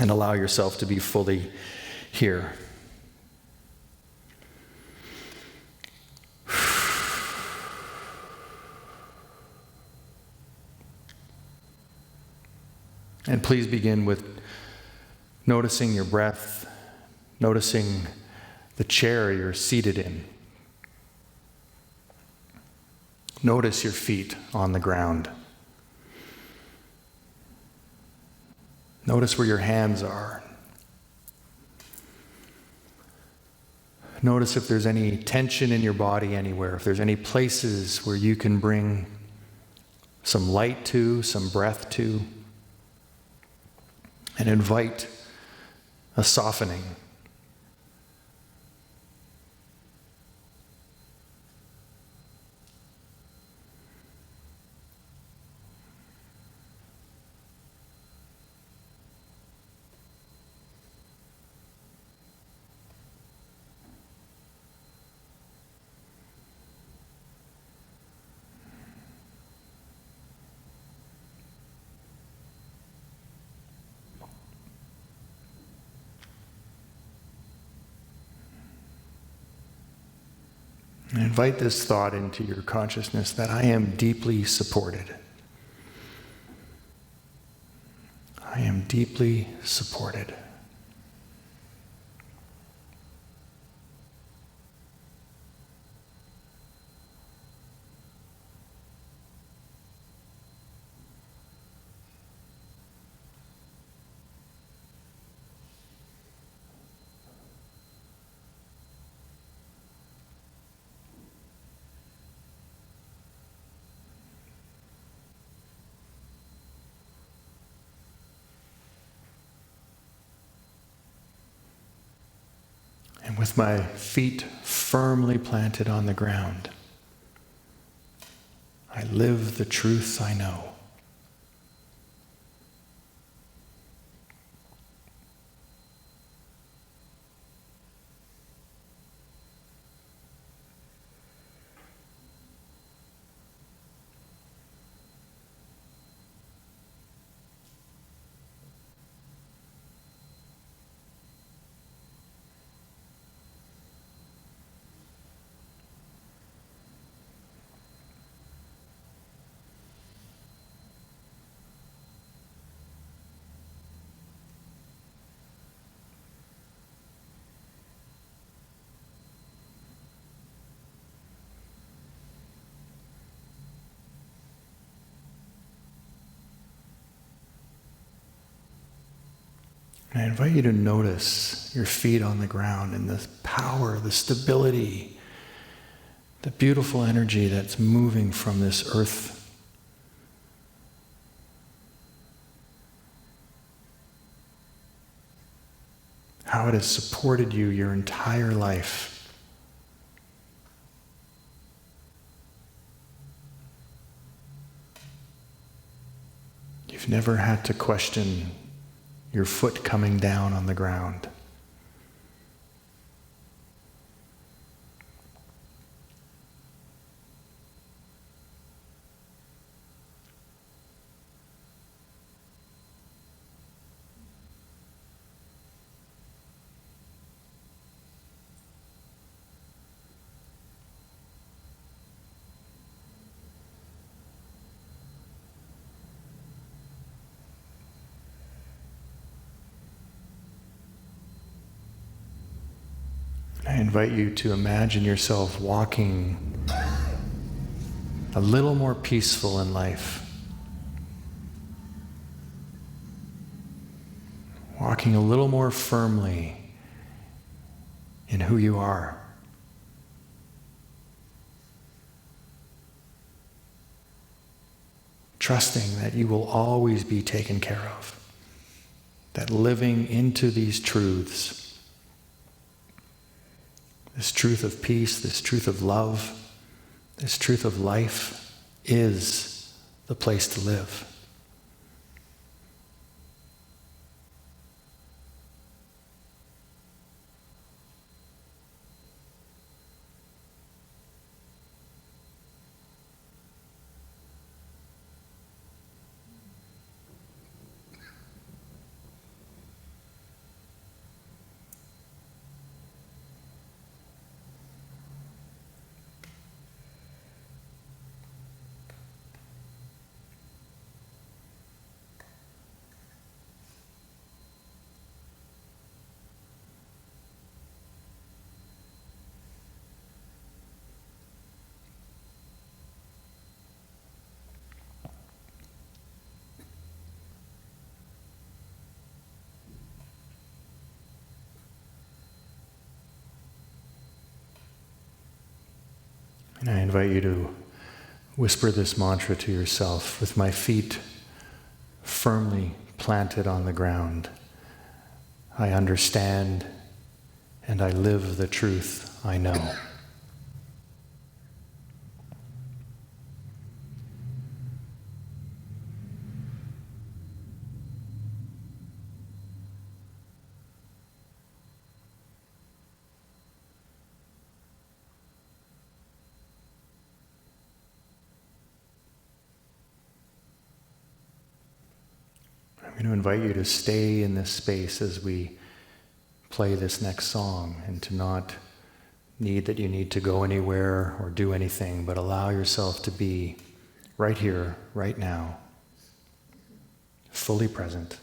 and allow yourself to be fully here. And please begin with noticing your breath, noticing the chair you're seated in. Notice your feet on the ground. Notice where your hands are. Notice if there's any tension in your body anywhere, if there's any places where you can bring some light to, some breath to, and invite a softening. And invite this thought into your consciousness that I am deeply supported. I am deeply supported. And with my feet firmly planted on the ground, I live the truth I know. And I invite you to notice your feet on the ground and the power, the stability, the beautiful energy that's moving from this earth. How it has supported you your entire life. You've never had to question your foot coming down on the ground. I invite you to imagine yourself walking a little more peaceful in life. Walking a little more firmly in who you are. Trusting that you will always be taken care of. That living into these truths, this truth of peace, this truth of love, this truth of life is the place to live. And I invite you to whisper this mantra to yourself: with my feet firmly planted on the ground, I understand and I live the truth I know. I'm going to invite you to stay in this space as we play this next song, and to not need that you need to go anywhere or do anything, but allow yourself to be right here, right now, fully present.